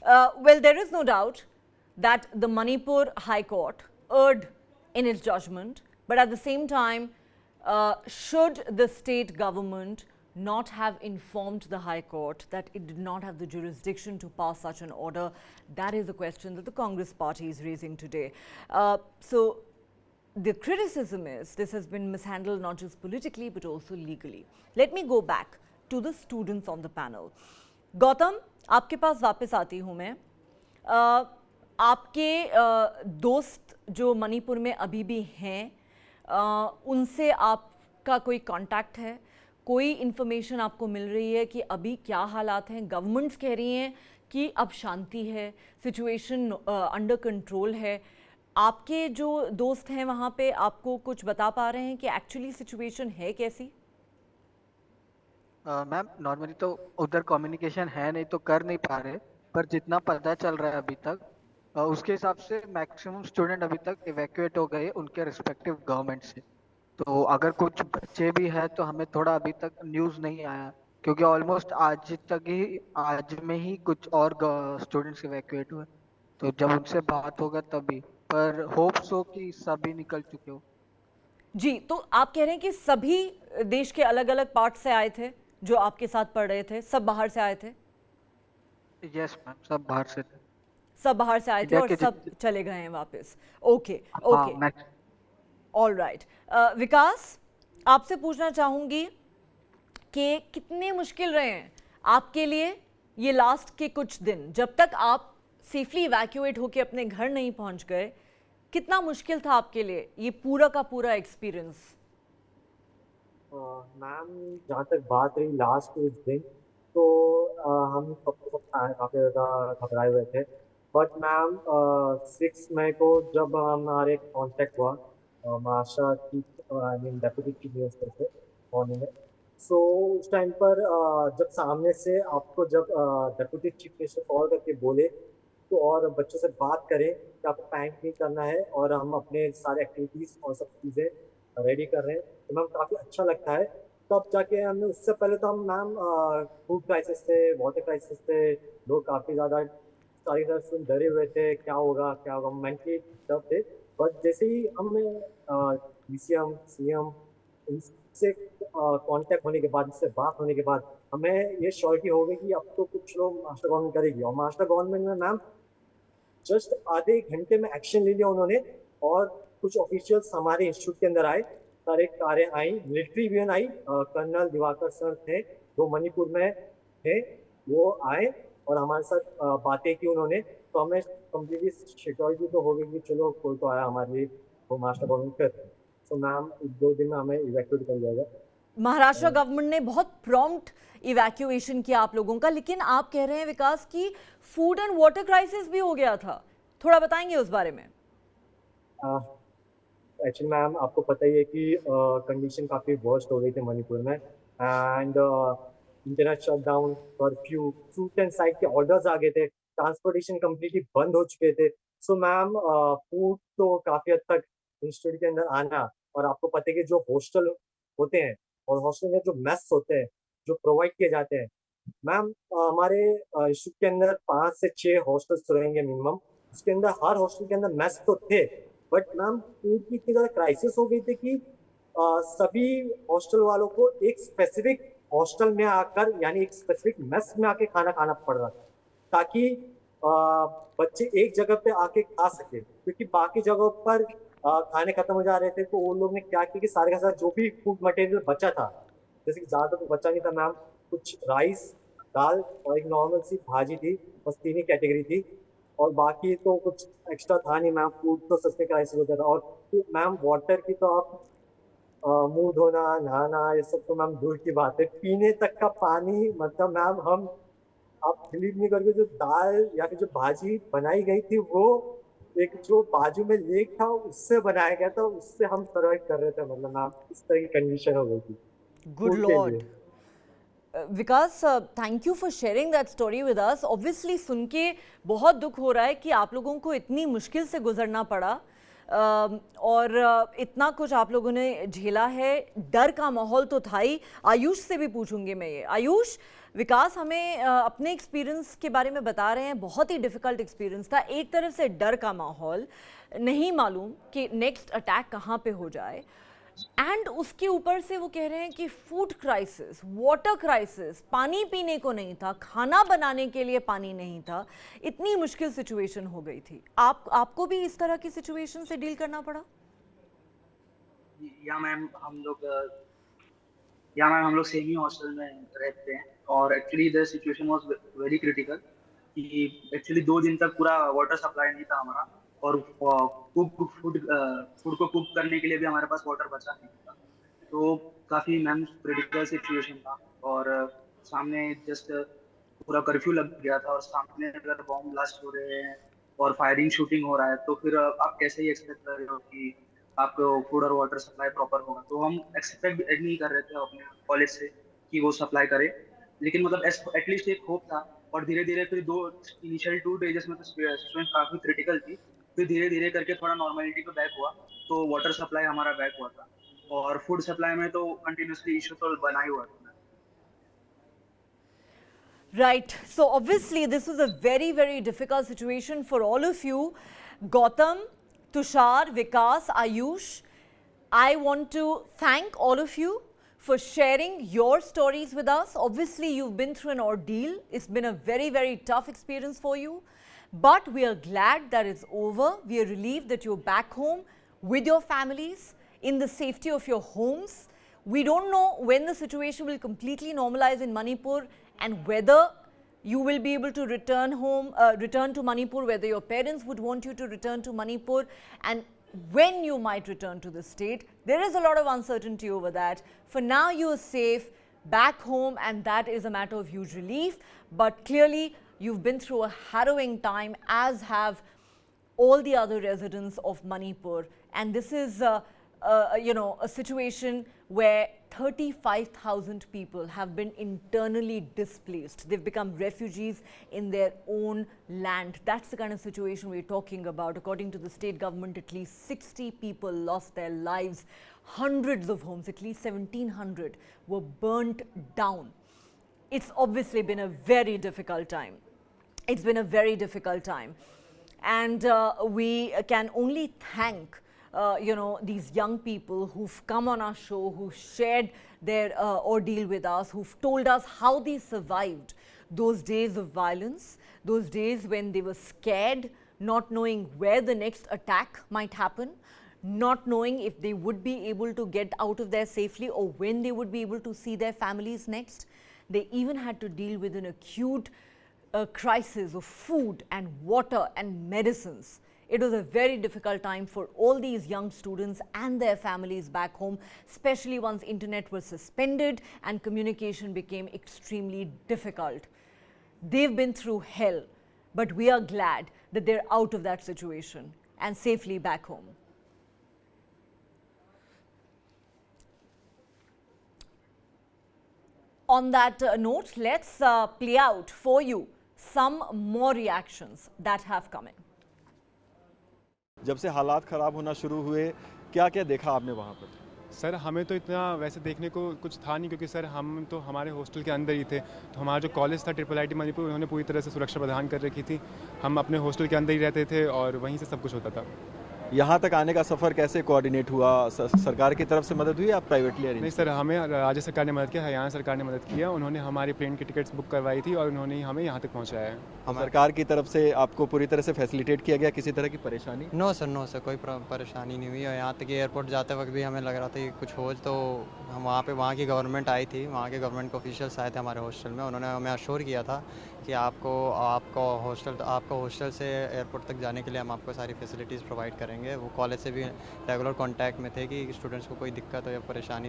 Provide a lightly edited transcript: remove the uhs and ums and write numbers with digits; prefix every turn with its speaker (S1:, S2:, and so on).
S1: Well, there is no doubt that the Manipur High Court erred in its judgment, but at the same time, should the state government not have informed the High Court that it did not have the jurisdiction to pass such an order? That is the question that the Congress party is raising today. So the criticism is this has been mishandled not just politically but also legally. Let me go back to the students on the panel. Gautam, आपके पास वापस आती हूँ मैं. आपके दोस्त जो मणिपुर में अभी भी हैं, उनसे आपका कोई कांटेक्ट है? कोई इन्फॉर्मेशन आपको मिल रही है कि अभी क्या हालात हैं? गवर्नमेंट्स कह रही हैं कि अब शांति है, सिचुएशन अंडर कंट्रोल है. आपके जो दोस्त हैं वहाँ पे आपको कुछ बता पा रहे हैं कि एक्चुअली सिचुएशन है कैसी?
S2: मैम नॉर्मली तो उधर कम्युनिकेशन है नहीं तो कर नहीं पा रहे, पर जितना पता चल रहा है अभी तक उसके हिसाब से मैक्सिमम स्टूडेंट अभी तक इवैक्यूएट हो गए उनके रिस्पेक्टिव गवर्नमेंट से. तो अगर कुछ बच्चे भी हैं तो हमें थोड़ा अभी तक न्यूज़ नहीं आया, क्योंकि ऑलमोस्ट आज में ही कुछ और स्टूडेंट्स इवैक्यूएट हुए. तो जब उनसे बात होगा तभी, पर होप्स हो कि सभी निकल चुके हो.
S1: जी, तो आप कह रहे हैं कि सभी देश के अलग अलग पार्ट से आए थे जो आपके साथ पढ़ रहे थे, सब बाहर से आए थे?
S2: यस मैम, सब बाहर से थे.
S1: सब बाहर से आए थे और सब चले गए हैं वापस. Okay okay, all right. Vikas, आपसे पूछना चाहूंगी कि कितने मुश्किल रहे हैं आपके लिए ये लास्ट के कुछ दिन, जब तक आप सेफली इवैक्यूएट होके अपने घर नहीं पहुंच गए? कितना मुश्किल था आपके लिए ये पूरा का पूरा एक्सपीरियंस?
S3: मैम, जहाँ तक बात रही लास्ट कुछ दिन, तो हम सब काफ़ी ज़्यादा घबराए हुए थे. बट मैम 6 मई को जब हमारे कांटेक्ट हुआ महाराष्ट्र की I mean deputy chief minister से मॉर्निंग में, सो उस टाइम पर जब सामने से आपको जब डेप्यूटी चीफ मिनिस्टर कॉल करके बोले तो और बच्चों से बात करें कि आपको पैनिक नहीं करना है और हम अपने सारे एक्टिविटीज़ और सब चीज़ें रेडी कर रहे हैं, तो मैम काफ़ी अच्छा लगता है. तब जाके हमने, उससे पहले तो हम मैम फूड क्राइसिस थे, वाटर क्राइसिस थे, लोग काफ़ी ज़्यादा सारी तरफ से डरे हुए थे, क्या होगा क्या होगा, मेंटली डर थे. बट जैसे ही हमें DCM CM इनसे कांटेक्ट होने के बाद, इससे बात होने के बाद, हमें ये श्योरिटी हो गई कि अब तो कुछ लोग महाराष्ट्र गवर्नमेंट करेगी. और महाराष्ट्र गवर्नमेंट में मैम जस्ट आधे घंटे में एक्शन ले लिया उन्होंने, और कुछ ऑफिशियल्स हमारे इंस्टीट्यूट के अंदर आए, सारे कारें आई, मिलिट्री भी आई, कर्नल दिवाकर सर थे जो मणिपुर में थे, वो आए और हमारे साथ बातें की उन्होंने. तो हमें कम्प्लीटली सिक्योरिटी तो हो गई कि चलो कोई तो आया हमारे लिए, वो महाराष्ट्र गवर्नमेंट फिर. तो मैम 2 दिन में हमें इवैक्यूएट कर दिया गया.
S1: महाराष्ट्र गवर्नमेंट ने बहुत प्रॉम्प्ट इवैक्यूएशन किया आप लोगों का, लेकिन आप कह रहे हैं विकास की फूड एंड वाटर क्राइसिस भी हो गया था. थोड़ा बताएंगे उस बारे में?
S3: एक्चुअली मैम आपको पता ही है कि कंडीशन काफ़ी वर्स्ट हो गई थी मणिपुर में, and internet shutdown, curfew, shoot and side के ऑर्डर्स आ गए थे, ट्रांसपोर्टेशन कम्प्लीटली बंद हो चुके थे. सो मैम फूड तो काफ़ी हद तक इंस्टीट्यूट के अंदर आना, और आपको पता है कि जो हॉस्टल होते हैं और हॉस्टल में जो मेस होते हैं जो प्रोवाइड किए जाते हैं, मैम हमारे इंस्टीट्यूट के अंदर 5 से 6 हॉस्टल्स तो रहेंगे मिनिमम. उसके अंदर हर हॉस्टल के अंदर मेस तो थे, बट मैम फूड की इतनी ज़्यादा क्राइसिस हो गई थी कि सभी हॉस्टल वालों को एक स्पेसिफिक हॉस्टल में आकर, यानी एक स्पेसिफिक मेस में आके खाना खाना पड़ रहा था, ताकि बच्चे एक जगह पे आके खा सके, क्योंकि बाकी जगहों पर खाने खत्म हो जा रहे थे. तो वो लोग ने क्या किया कि सारे का सारा जो भी फूड मटेरियल बचा था, जैसे कि ज़्यादा तो बचा नहीं था मैम, कुछ राइस, दाल और एक नॉर्मल सी भाजी थी, बस 3 ही कैटेगरी थी, और बाकी तो कुछ एक्स्ट्रा था नहीं मैम. फूड तो सस्ते क्राइसिस हो गया था. और मैम वाटर की तो आप मुंह धोना, नहाना, ये सब तो मैम दूर की बात है, पीने तक का पानी, मतलब मैम हम, आप बिलीव नहीं करोगे, जो दाल या फिर जो भाजी बनाई गई थी वो एक जो बाजू में लेक था उससे बनाया गया था, उससे हम सर्वाइव कर रहे थे. मतलब मैम इस तरह की कंडीशन हो गई थी.
S1: Good Lord. Vikas, thank you for sharing that story with us. Obviously सुन के बहुत दुख हो रहा है कि आप लोगों को इतनी मुश्किल से गुजरना पड़ा. और इतना कुछ आप लोगों ने झेला है, डर का माहौल तो था ही। आयुष से भी पूछूंगी मैं ये। आयुष, विकास हमें अपने एक्सपीरियंस के बारे में बता रहे हैं, बहुत ही डिफ़िकल्ट एक्सपीरियंस था। एक तरफ से डर का माहौल, नहीं मालूम कि नेक्स्ट अटैक कहाँ पे हो जाए, एंड उसके ऊपर से वो कह रहे हैं कि फूड क्राइसिस, वाटर क्राइसिस, पानी पीने को नहीं था, खाना बनाने के लिए पानी नहीं था, इतनी मुश्किल सिचुएशन हो गई थी। आपको भी इस तरह की सिचुएशन से डील करना पड़ा?
S4: या मैम हम लोग सेम ही हॉस्टल में रहते हैं और actually the situation was very critical कि एक्चुअली 2 दिन तक पूरा वाटर सप्लाई नहीं था हमारा और फूड को कुक करने के लिए भी हमारे पास वाटर बचा नहीं था। तो काफ़ी मैम क्रिटिकल सिचुएशन था और सामने जस्ट पूरा कर्फ्यू लग गया था और सामने अगर बॉम्ब ब्लास्ट हो रहे हैं और फायरिंग शूटिंग हो रहा है तो फिर आप कैसे ही एक्सपेक्ट कर रहे हो कि आपको फूड और वाटर सप्लाई प्रॉपर होगा। तो हम एक्सपेक्ट नहीं कर रहे थे अपने कॉलेज से कि वो सप्लाई करे, लेकिन मतलब एटलीस्ट एक होप था। और धीरे धीरे फिर इनिशियल 2 डेज में तो सिचुएशन काफ़ी क्रिटिकल थी, फिर धीरे धीरे करके थोड़ा नॉर्मलिटी पे बैक हुआ। तो वाटर सप्लाई हमारा बैक हुआ था और फूड सप्लाई में तो कंटिन्यूसली इशू तो बना ही हुआ था।
S1: Right. So obviously this was a very, very difficult situation for all of you. Gautam, Tushar, Vikas, Ayush, I want to thank all of you for sharing your stories with us. Obviously you've been through an ordeal. It's been a very, very tough experience for you. But we are glad that it's over. We are relieved that you're back home with your families in the safety of your homes. We don't know when the situation will completely normalize in Manipur and whether you will be able to return home, return to Manipur, whether your parents would want you to return to Manipur, and when you might return to the state. There is a lot of uncertainty over that. For now, you are safe back home, and that is a matter of huge relief. But clearly, you've been through a harrowing time, as have all the other residents of Manipur. And this is a situation where 35,000 people have been internally displaced. They've become refugees in their own land. That's the kind of situation we're talking about. According to the state government, at least 60 people lost their lives. Hundreds of homes, at least 1,700, were burnt down. It's obviously been a very difficult time. It's been a very difficult time. And we can only thank these young people who've come on our show, who've shared their ordeal with us, who've told us how they survived those days of violence, those days when they were scared, not knowing where the next attack might happen, not knowing if they would be able to get out of there safely or when they would be able to see their families next. They even had to deal with an acute crisis of food and water and medicines. It was a very difficult time for all these young students and their families back home, especially once internet was suspended and communication became extremely difficult. They've been through hell, but we are glad that they're out of that situation and safely back home. On that note, let's play out for you some more reactions that have come in.
S5: जब से हालात ख़राब होना शुरू हुए, क्या क्या देखा आपने वहाँ पर?
S6: सर हमें तो इतना वैसे देखने को कुछ था नहीं, क्योंकि सर हम तो हमारे हॉस्टल के अंदर ही थे। तो हमारा जो कॉलेज था IIIT मणिपुर, उन्होंने पूरी तरह से सुरक्षा प्रदान कर रखी थी। हम अपने हॉस्टल के अंदर ही रहते थे और वहीं से सब कुछ होता था।
S5: यहाँ तक आने का सफ़र कैसे कोऑर्डिनेट हुआ? सरकार की तरफ से मदद हुई या प्राइवेटली अरेंज?
S6: नहीं सर, हमें राज्य सरकार ने मदद किया, हरियाणा सरकार ने मदद किया। उन्होंने हमारी प्लेन की टिकट्स बुक करवाई थी और उन्होंने हमें यहाँ तक पहुँचाया है।
S5: सरकार की तरफ से आपको पूरी तरह से फैसिलिटेट किया गया, किसी तरह की परेशानी?
S7: नो सर, कोई परेशानी नहीं हुई। और यहाँ तक कि एयरपोर्ट जाते वक्त भी हमें लग रहा था कि कुछ हो, तो हम वहाँ की गवर्नमेंट आई थी, वहाँ के गवर्नमेंट के ऑफिशियल्स आए थे हमारे हॉस्टल में। उन्होंने हमें अश्योर किया था कि आपको हॉस्टल से एयरपोर्ट तक जाने के लिए हम आपको सारी फैसिलिटीज़ प्रोवाइड करेंगे। वो कॉलेज से भी रेगुलर कांटेक्ट में थे कि स्टूडेंट्स को कोई दिक्कत हो या परेशानी